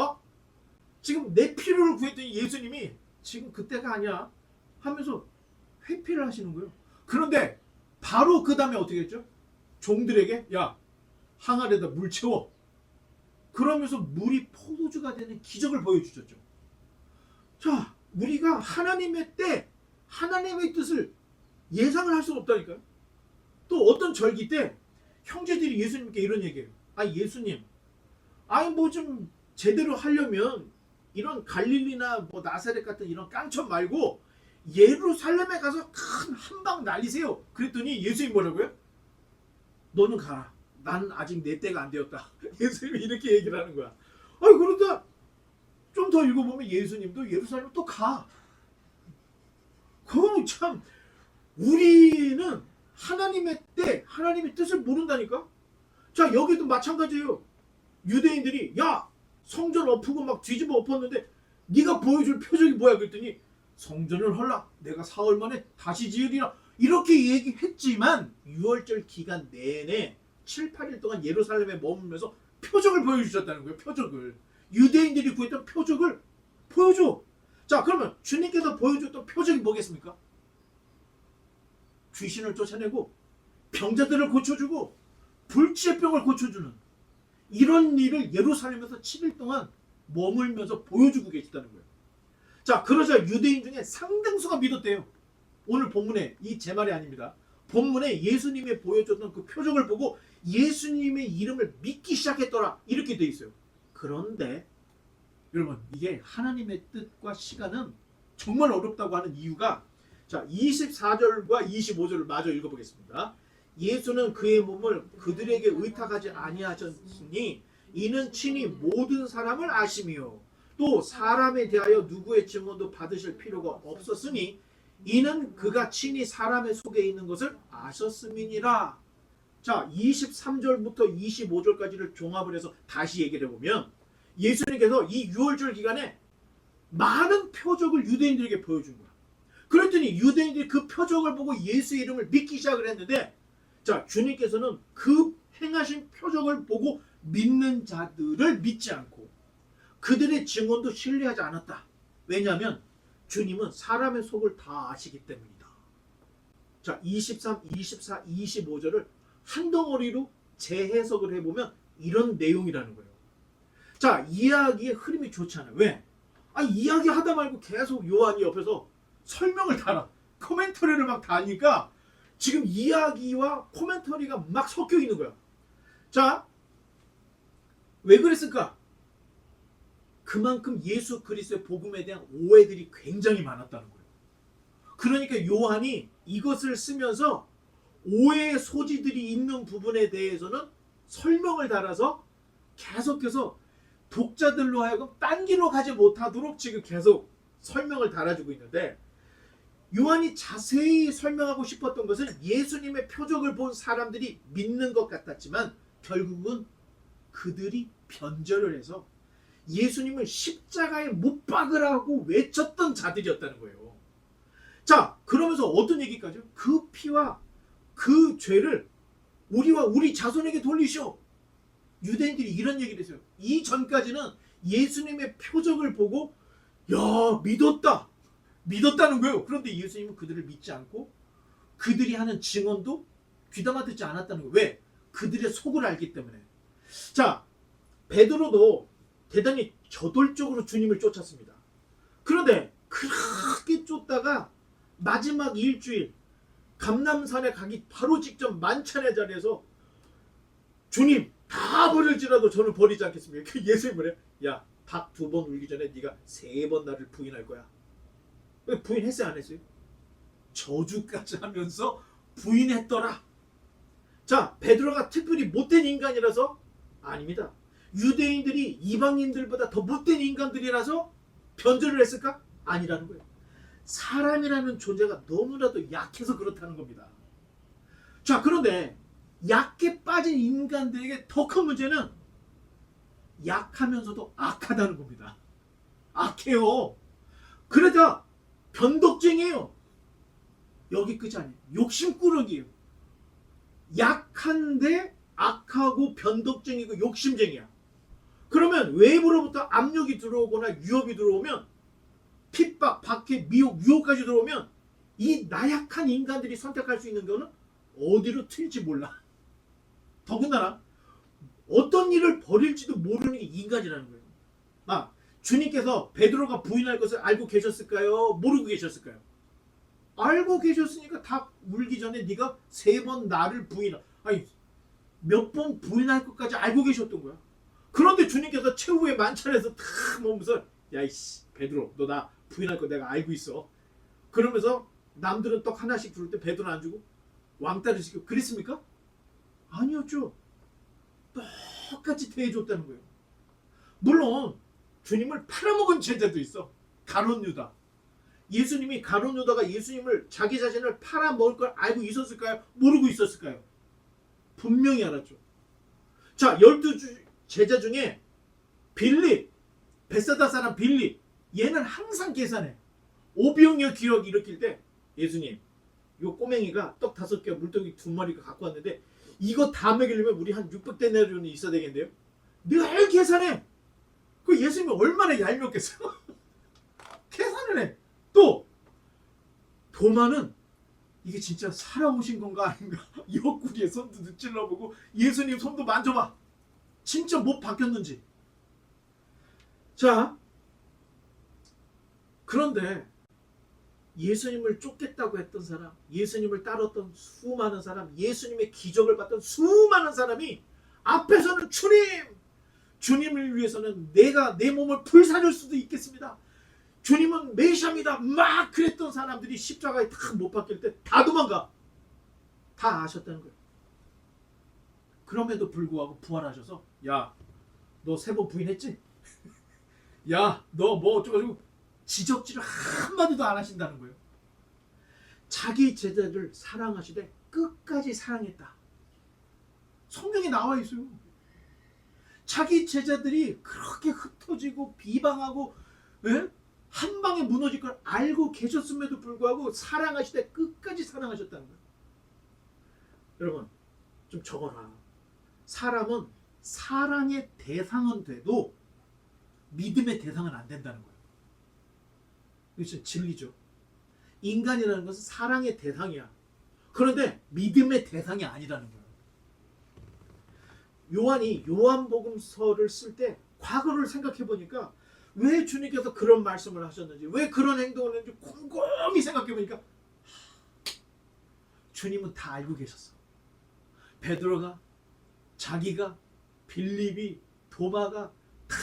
지금 내 필요를 구했더니 예수님이 지금 그때가 아니야 하면서 회피를 하시는 거예요. 그런데 바로 그 다음에 어떻게 했죠? 종들에게 야, 항아리에다 물 채워. 그러면서 물이 포도주가 되는 기적을 보여주셨죠. 자, 우리가 하나님의 때 하나님의 뜻을 예상을 할 수가 없다니까요. 또 어떤 절기 때 형제들이 예수님께 이런 얘기해요. 아, 예수님, 아니 뭐 좀 제대로 하려면 이런 갈릴리나 뭐 나사렛 같은 이런 깡천 말고 예루살렘에 가서 큰 한방 날리세요. 그랬더니 예수님 뭐라고요? 너는 가라. 난 아직 내 때가 안 되었다. 예수님이 이렇게 얘기를 하는 거야. 아니 그러다 좀 더 읽어보면 예수님도 예루살렘 또 가. 그건 참 우리는 하나님의 때 하나님의 뜻을 모른다니까. 자, 여기도 마찬가지예요. 유대인들이 야, 성전 엎고 막 뒤집어 엎었는데 네가 보여줄 표적이 뭐야? 그랬더니 성전을 헐라, 내가 사흘 만에 다시 지으리라, 이렇게 얘기했지만 6월절 기간 내내 7, 8일 동안 예루살렘에 머물면서 표적을 보여주셨다는 거예요. 표적을. 유대인들이 구했던 표적을 보여줘. 자, 그러면 주님께서 보여줬던 표적이 뭐겠습니까? 귀신을 쫓아내고 병자들을 고쳐주고 불치병을 고쳐주는 이런 일을 예루살렘에서 7일 동안 머물면서 보여주고 계시다는 거예요. 자, 그러자 유대인 중에 상당수가 믿었대요. 오늘 본문에, 이 제 말이 아닙니다. 본문에 예수님이 보여줬던 그 표적을 보고 예수님의 이름을 믿기 시작했더라, 이렇게 돼 있어요. 그런데 여러분, 이게 하나님의 뜻과 시간은 정말 어렵다고 하는 이유가, 자, 24절과 25절을 마저 읽어보겠습니다. 예수는 그의 몸을 그들에게 의탁하지 아니하셨으니 이는 친히 모든 사람을 아심이요 또 사람에 대하여 누구의 증언도 받으실 필요가 없었으니 이는 그가 친히 사람의 속에 있는 것을 아셨음이니라. 자, 23절부터 25절까지를 종합을 해서 다시 얘기를 해보면 예수님께서 이 6월절 기간에 많은 표적을 유대인들에게 보여준 거야. 그랬더니 유대인들이 그 표적을 보고 예수의 이름을 믿기 시작을 했는데, 자, 주님께서는 그 행하신 표적을 보고 믿는 자들을 믿지 않고 그들의 증언도 신뢰하지 않았다. 왜냐하면 주님은 사람의 속을 다 아시기 때문이다. 자, 23, 24, 25절을 한 덩어리로 재해석을 해보면 이런 내용이라는 거예요. 자, 이야기의 흐름이 좋지 않아요. 왜? 이야기 하다 말고 계속 요한이 옆에서 설명을 달아. 코멘터리를 막 다니까 지금 이야기와 코멘터리가 막 섞여 있는 거야. 자, 왜 그랬을까? 그만큼 예수 그리스도의 복음에 대한 오해들이 굉장히 많았다는 거예요. 그러니까 요한이 이것을 쓰면서 오해의 소지들이 있는 부분에 대해서는 설명을 달아서 계속해서 독자들로 하여금 딴 길로 가지 못하도록 지금 계속 설명을 달아주고 있는데, 요한이 자세히 설명하고 싶었던 것은 예수님의 표적을 본 사람들이 믿는 것 같았지만 결국은 그들이 변절을 해서 예수님을 십자가에 못 박으라고 외쳤던 자들이었다는 거예요. 자, 그러면서 어떤 얘기까지요? 그 피와 그 죄를 우리와 우리 자손에게 돌리시오. 유대인들이 이런 얘기를 했어요. 이전까지는 예수님의 표적을 보고 야, 믿었다는 거예요. 그런데 예수님은 그들을 믿지 않고 그들이 하는 증언도 귀담아 듣지 않았다는 거예요. 왜? 그들의 속을 알기 때문에. 자, 베드로도 대단히 저돌적으로 주님을 쫓았습니다. 그런데 그렇게 쫓다가 마지막 일주일 감람산에 가기 바로 직전 만찬의 자리에서 주님 다 버릴지라도 저는 버리지 않겠습니다. 그 예수님이 그래. 야, 닭 2번 울기 전에 네가 3번 나를 부인할 거야. 왜 부인했어요? 안 했어요? 저주까지 하면서 부인했더라. 자, 베드로가 특별히 못된 인간이라서? 아닙니다. 유대인들이 이방인들보다 더 못된 인간들이라서 변절을 했을까? 아니라는 거예요. 사람이라는 존재가 너무나도 약해서 그렇다는 겁니다. 자, 그런데 약해 빠진 인간들에게 더 큰 문제는 약하면서도 악하다는 겁니다. 악해요. 그러다 변덕쟁이에요. 여기 끝이 아니에요. 욕심꾸러기예요. 약한데 악하고 변덕쟁이고 욕심쟁이야. 그러면 외부로부터 압력이 들어오거나 위협이 들어오면, 핍박, 박해, 미혹, 유혹까지 들어오면 이 나약한 인간들이 선택할 수 있는 거는 어디로 튈지 몰라. 더군다나 어떤 일을 벌일지도 모르는 게 인간이라는 거예요. 주님께서 베드로가 부인할 것을 알고 계셨을까요? 모르고 계셨을까요? 알고 계셨으니까 닭 울기 전에 네가 3번 나를 부인하, 아니 몇 번 부인할 것까지 알고 계셨던 거야. 그런데 주님께서 최후의 만찬에서 탁 보면서 야이씨 베드로 너 나 부인할 거 내가 알고 있어. 그러면서 남들은 떡 하나씩 줄 때 베드로 안 주고 왕따를 시키고 그랬습니까? 아니었죠. 똑같이 대해줬다는 거예요. 물론 주님을 팔아먹은 제자도 있어. 가룟 유다. 예수님이 가룟 유다가 예수님을 자기 자신을 팔아먹을 걸 알고 있었을까요? 모르고 있었을까요? 분명히 알았죠. 자, 12 제자 중에 빌립, 베사다 사람 빌립, 얘는 항상 계산해. 오병이어 기억 일으킬 때 예수님, 요 꼬맹이가 떡 5개, 물고기 2마리가 갖고 왔는데 이거 다 먹이려면 우리 한 600데나리온이 있어야 되겠는데요? 늘 계산해. 그 예수님이 얼마나 얄미웠겠어요? 계산을 해. 또 도마는 이게 진짜 살아오신 건가 아닌가 옆구리에 손도 찔러보고 예수님 손도 만져봐. 진짜 못 바뀌었는지. 자, 그런데 예수님을 쫓겠다고 했던 사람, 예수님을 따랐던 수많은 사람, 예수님의 기적을 봤던 수많은 사람이 앞에서는 주님을 위해서는 내가 내 몸을 불사를 수도 있겠습니다. 주님은 메시아입니다. 막 그랬던 사람들이 십자가에 다 못 박힐 때 다 도망가. 다 아셨다는 거예요. 그럼에도 불구하고 부활하셔서 야, 너 3번 부인했지? 야, 너 뭐 어쩌고저쩌고 지적질을 한마디도 안 하신다는 거예요. 자기 제자를 사랑하시되 끝까지 사랑했다. 성경에 나와 있어요. 자기 제자들이 그렇게 흩어지고 비방하고 한 방에 무너질 걸 알고 계셨음에도 불구하고 사랑하시되 끝까지 사랑하셨다는 거예요. 여러분 좀 적어라. 사람은 사랑의 대상은 돼도 믿음의 대상은 안 된다는 거예요. 이것은 진리죠. 인간이라는 것은 사랑의 대상이야. 그런데 믿음의 대상이 아니라는 거예요. 요한이 요한복음서를 쓸 때 과거를 생각해 보니까 왜 주님께서 그런 말씀을 하셨는지, 왜 그런 행동을 했는지 곰곰이 생각해 보니까 주님은 다 알고 계셨어. 베드로가, 자기가, 빌립이, 도마가 다,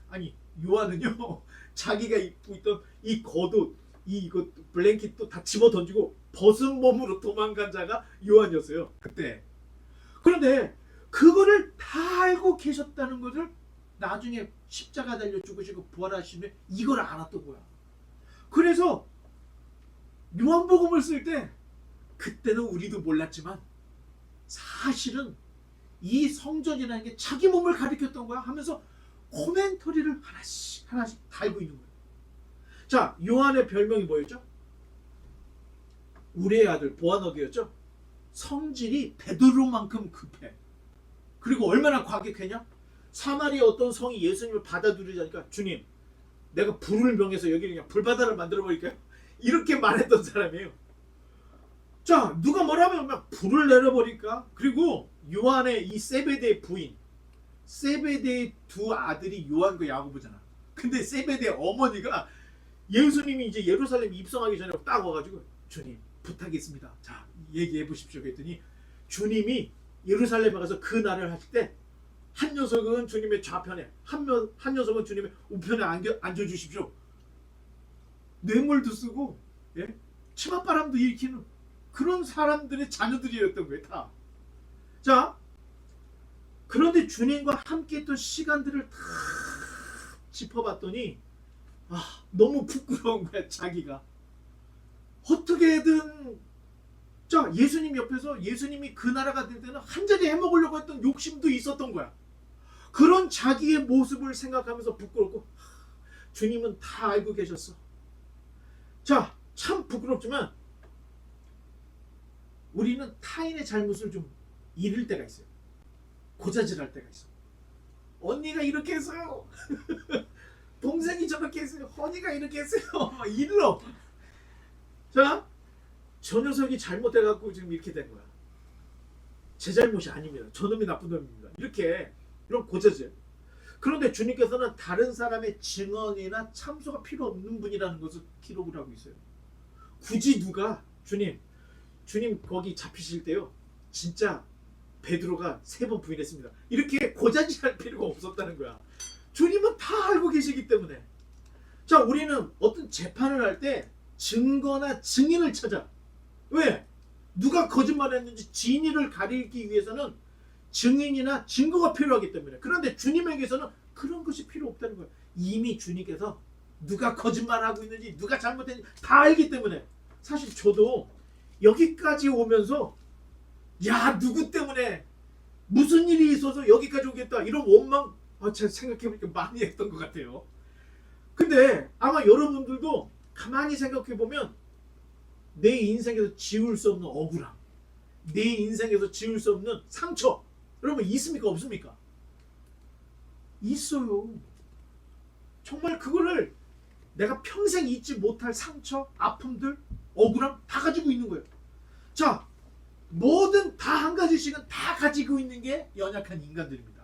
아니 요한은요 자기가 입고 있던 이 겉옷, 이거 블랭킷도 다 집어 던지고 벗은 몸으로 도망간 자가 요한이었어요. 그때. 그런데 그거를 다 알고 계셨다는 것을 나중에 십자가 달려 죽으시고 부활하시면 이걸 알았던 거야. 그래서 요한복음을 쓸 때 그때는 우리도 몰랐지만 사실은 이 성전이라는 게 자기 몸을 가리켰던 거야 하면서 코멘터리를 하나씩 달고 있는 거예요. 자, 요한의 별명이 뭐였죠? 우리의 아들 보아너기였죠. 성질이 베드로만큼 급해. 그리고 얼마나 과격했냐? 사마리아 어떤 성이 예수님을 받아들이자니까 주님, 내가 불을 명해서 여기를 그냥 불바다를 만들어 버릴까요? 이렇게 말했던 사람이에요. 자, 누가 뭐라면 막 불을 내려버릴까? 그리고 요한의 이 세베대의 부인, 세베대의 두 아들이 요한과 야고보잖아. 근데 세베대의 어머니가 예수님이 이제 예루살렘 입성하기 전에 딱 와가지고 주님 부탁이 있습니다. 자, 얘기해 보십시오. 그랬더니 주님이 예루살렘에 가서 그 날을 하실 때 한 녀석은 주님의 좌편에, 한 녀석은 주님의 우편에 앉아주십시오. 뇌물도 쓰고, 예? 치맛바람도 일으키는 그런 사람들의 자녀들이었던 거예요, 다. 자, 그런데 주님과 함께했던 시간들을 다 짚어봤더니 너무 부끄러운 거야, 자기가. 어떻게든 자, 예수님 옆에서 예수님이 그 나라가 될 때는 한 자리 해먹으려고 했던 욕심도 있었던 거야. 그런 자기의 모습을 생각하면서 부끄럽고 주님은 다 알고 계셨어. 자, 참 부끄럽지만 우리는 타인의 잘못을 좀 잃을 때가 있어요. 고자질할 때가 있어. 언니가 이렇게 했어요. 동생이 저렇게 했어요. 허니가 이렇게 했어요. 일러. 자, 저 녀석이 잘못해갖고 지금 이렇게 된 거야. 제 잘못이 아닙니다. 저놈이 나쁜 놈입니다. 이렇게 이런 고자질. 그런데 주님께서는 다른 사람의 증언이나 참소가 필요 없는 분이라는 것을 기록을 하고 있어요. 굳이 누가 주님 거기 잡히실 때요, 진짜 베드로가 3번 부인했습니다. 이렇게 고자질할 필요가 없었다는 거야. 주님은 다 알고 계시기 때문에. 자, 우리는 어떤 재판을 할 때 증거나 증인을 찾아. 왜? 누가 거짓말했는지 진위를 가리기 위해서는 증인이나 증거가 필요하기 때문에. 그런데 주님에게서는 그런 것이 필요 없다는 거예요. 이미 주님께서 누가 거짓말하고 있는지 누가 잘못했는지 다 알기 때문에. 사실 저도 여기까지 오면서 야, 누구 때문에 무슨 일이 있어서 여기까지 오겠다 이런 원망 제가 생각해보니까 많이 했던 것 같아요. 근데 아마 여러분들도 가만히 생각해보면 내 인생에서 지울 수 없는 억울함, 내 인생에서 지울 수 없는 상처, 여러분 있습니까? 없습니까? 있어요. 정말 그거를 내가 평생 잊지 못할 상처, 아픔들, 억울함 다 가지고 있는 거예요. 자, 뭐든 다 한 가지씩은 다 가지고 있는 게 연약한 인간들입니다.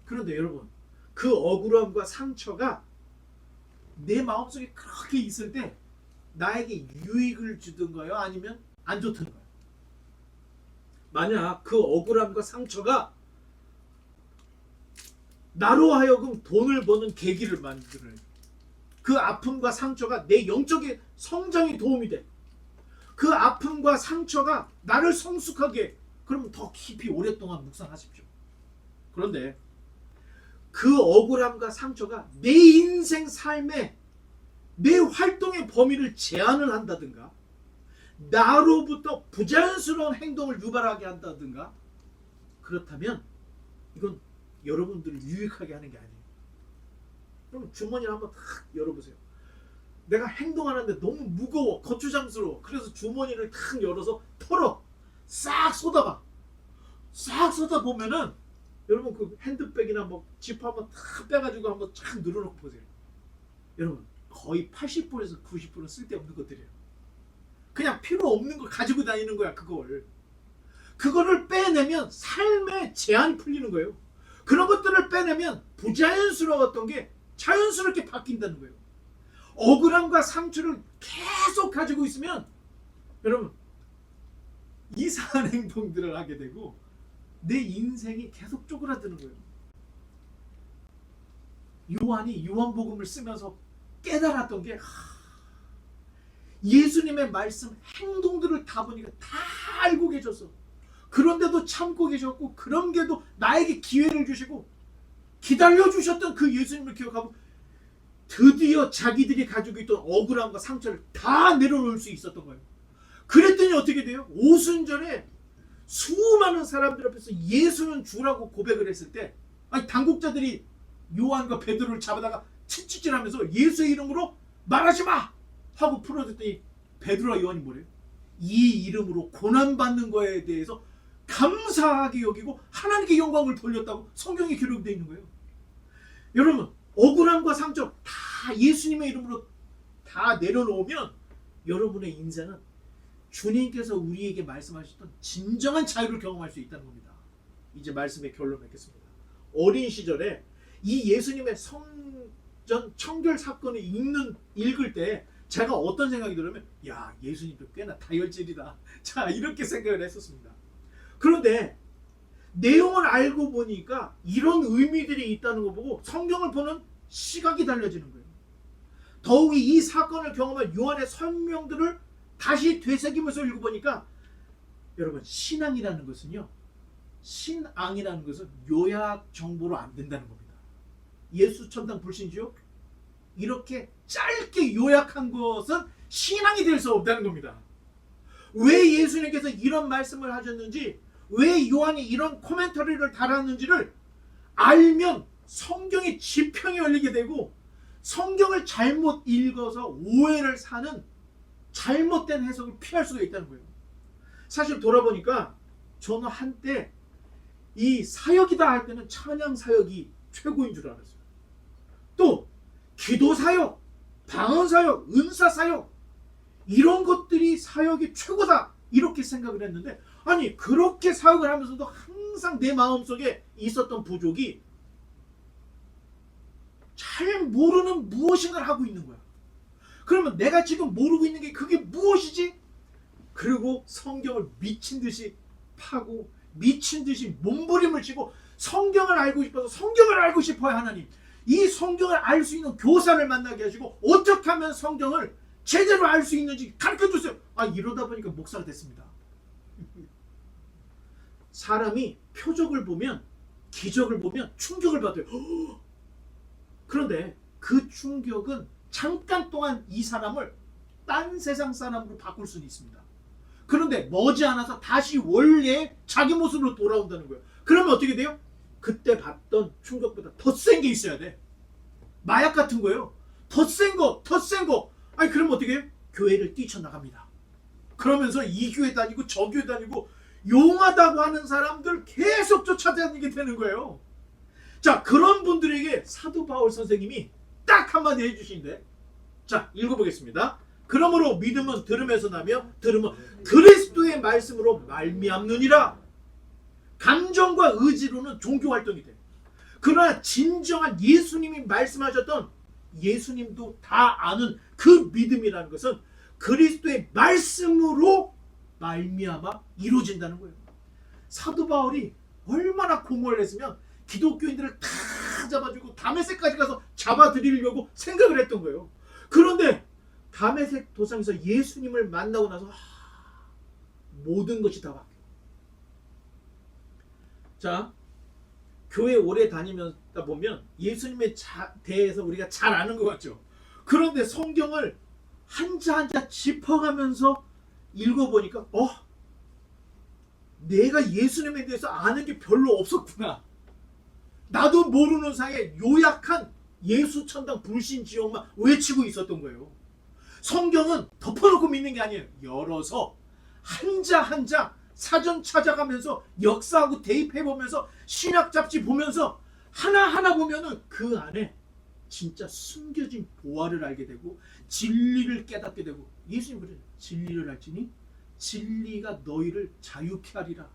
그런데 여러분, 그 억울함과 상처가 내 마음속에 그렇게 있을 때 나에게 유익을 주든가요? 아니면 안 좋든가요? 만약 그 억울함과 상처가 나로 하여금 돈을 버는 계기를 만들어요. 그 아픔과 상처가 내 영적인 성장에 도움이 돼. 그 아픔과 상처가 나를 성숙하게, 그러면 더 깊이 오랫동안 묵상하십시오. 그런데 그 억울함과 상처가 내 인생 삶에 내 활동의 범위를 제한을 한다든가 나로부터 부자연스러운 행동을 유발하게 한다든가 그렇다면 이건 여러분들을 유익하게 하는 게 아니에요. 그럼 주머니를 한번 탁 열어보세요. 내가 행동하는데 너무 무거워, 거추장스러워. 그래서 주머니를 탁 열어서 털어. 싹 쏟아봐. 싹 쏟아보면은 여러분 그 핸드백이나 뭐 지퍼 한번 탁 빼가지고 한번 쫙 늘어놓고 보세요. 여러분 거의 80%에서 90%는 쓸데없는 것들이에요. 그냥 필요 없는 걸 가지고 다니는 거야. 그거를 빼내면 삶의 제한이 풀리는 거예요. 그런 것들을 빼내면 부자연스러웠던 게 자연스럽게 바뀐다는 거예요. 억울함과 상처를 계속 가지고 있으면 여러분 이상한 행동들을 하게 되고 내 인생이 계속 쪼그라드는 거예요. 요한이 요한복음을 쓰면서 깨달았던 게 예수님의 말씀 행동들을 다 보니까 다 알고 계셨어. 그런데도 참고 계셨고, 그런데도 나에게 기회를 주시고 기다려주셨던 그 예수님을 기억하고 드디어 자기들이 가지고 있던 억울함과 상처를 다 내려놓을 수 있었던 거예요. 그랬더니 어떻게 돼요? 오순절에 수많은 사람들 앞에서 예수는 주라고 고백을 했을 때, 아니 당국자들이 요한과 베드로를 잡아다가 채찍질하면서 예수의 이름으로 말하지 마! 하고 풀어줬더니 베드로와 요한이 뭐래요? 이 이름으로 고난받는 거에 대해서 감사하게 여기고 하나님께 영광을 돌렸다고 성경에 기록되어 있는 거예요. 여러분, 억울함과 상처 다 예수님의 이름으로 다 내려놓으면 여러분의 인생은 주님께서 우리에게 말씀하셨던 진정한 자유를 경험할 수 있다는 겁니다. 이제 말씀의 결론 맺겠습니다. 어린 시절에 이 예수님의 성전 청결 사건을 읽을 때 제가 어떤 생각이 들으면, 야, 예수님도 꽤나 다혈질이다. 자, 이렇게 생각을 했었습니다. 그런데 내용을 알고 보니까 이런 의미들이 있다는 거 보고 성경을 보는 시각이 달라지는 거예요. 더욱이 이 사건을 경험한 요한의 설명들을 다시 되새기면서 읽어보니까, 여러분, 신앙이라는 것은요, 신앙이라는 것은 요약 정보로 안 된다는 겁니다. 예수 천당 불신지옥 이렇게 짧게 요약한 것은 신앙이 될 수 없다는 겁니다. 왜 예수님께서 이런 말씀을 하셨는지, 왜 요한이 이런 코멘터리를 달았는지를 알면 성경의 지평이 열리게 되고, 성경을 잘못 읽어서 오해를 사는 잘못된 해석을 피할 수가 있다는 거예요. 사실 돌아보니까 저는 한때 이 사역이다 할 때는 찬양 사역이 최고인 줄 알았어요. 또 기도 사역, 방언 사역, 은사 사역, 이런 것들이 사역이 최고다 이렇게 생각을 했는데, 아니 그렇게 사역을 하면서도 항상 내 마음속에 있었던 부족이 잘 모르는 무엇인가를 하고 있는 거야. 그러면 내가 지금 모르고 있는 게 그게 무엇이지? 그리고 성경을 미친 듯이 파고 미친 듯이 몸부림을 치고 성경을 알고 싶어서 성경을 알고 싶어요. 하나님, 이 성경을 알 수 있는 교사를 만나게 하시고 어떻게 하면 성경을 제대로 알 수 있는지 가르쳐주세요. 아, 이러다 보니까 목사가 됐습니다. 사람이 표적을 보면, 기적을 보면 충격을 받아요. 그런데 그 충격은 잠깐 동안 이 사람을 딴 세상 사람으로 바꿀 수는 있습니다. 그런데 머지않아서 다시 원래 자기 모습으로 돌아온다는 거예요. 그러면 어떻게 돼요? 그때 봤던 충격보다 더 센 게 있어야 돼. 마약 같은 거예요. 더 센 거, 더 센 거. 아니 그러면 어떻게 해요? 교회를 뛰쳐나갑니다. 그러면서 이 교회 다니고 저 교회 다니고 용하다고 하는 사람들 계속 쫓아다니게 되는 거예요. 자, 그런 분들에게 사도 바울 선생님이 딱 한마디 해주신데, 자, 읽어보겠습니다. 그러므로 믿음은 들음에서 나며 들음은 그리스도의 말씀으로 말미암느니라. 감정과 의지로는 종교활동이 돼요. 그러나 진정한 예수님이 말씀하셨던, 예수님도 다 아는 그 믿음이라는 것은 그리스도의 말씀으로 말미암아 이루어진다는 거예요. 사도 바울이 얼마나 공허를 했으면 기독교인들을 다 잡아주고 다메섹까지 가서 잡아들이려고 생각을 했던 거예요. 그런데 다메섹 도상에서 예수님을 만나고 나서 모든 것이 다 바뀌어요. 자, 교회 오래 다니면서 보면 예수님에 대해서 우리가 잘 아는 것 같죠. 그런데 성경을 한자 한자 짚어가면서 읽어보니까 내가 예수님에 대해서 아는 게 별로 없었구나. 나도 모르는 사이에 요약한 예수 천당 불신 지옥만 외치고 있었던 거예요. 성경은 덮어놓고 믿는 게 아니에요. 열어서 한자 한자 사전 찾아가면서 역사하고 대입해보면서 신약 잡지 보면서 하나하나 보면은 그 안에 진짜 숨겨진 보화를 알게 되고 진리를 깨닫게 되고, 예수님 그래요. 진리를 알지니 진리가 너희를 자유케 하리라.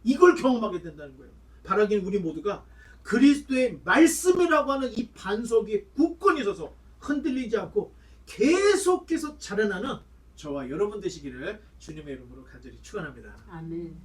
이걸 경험하게 된다는 거예요. 바라기는 우리 모두가 그리스도의 말씀이라고 하는 이 반석 위에 굳건히 서서 흔들리지 않고 계속해서 자라나는 저와 여러분 되시기를 주님의 이름으로 간절히 축원합니다. 아멘.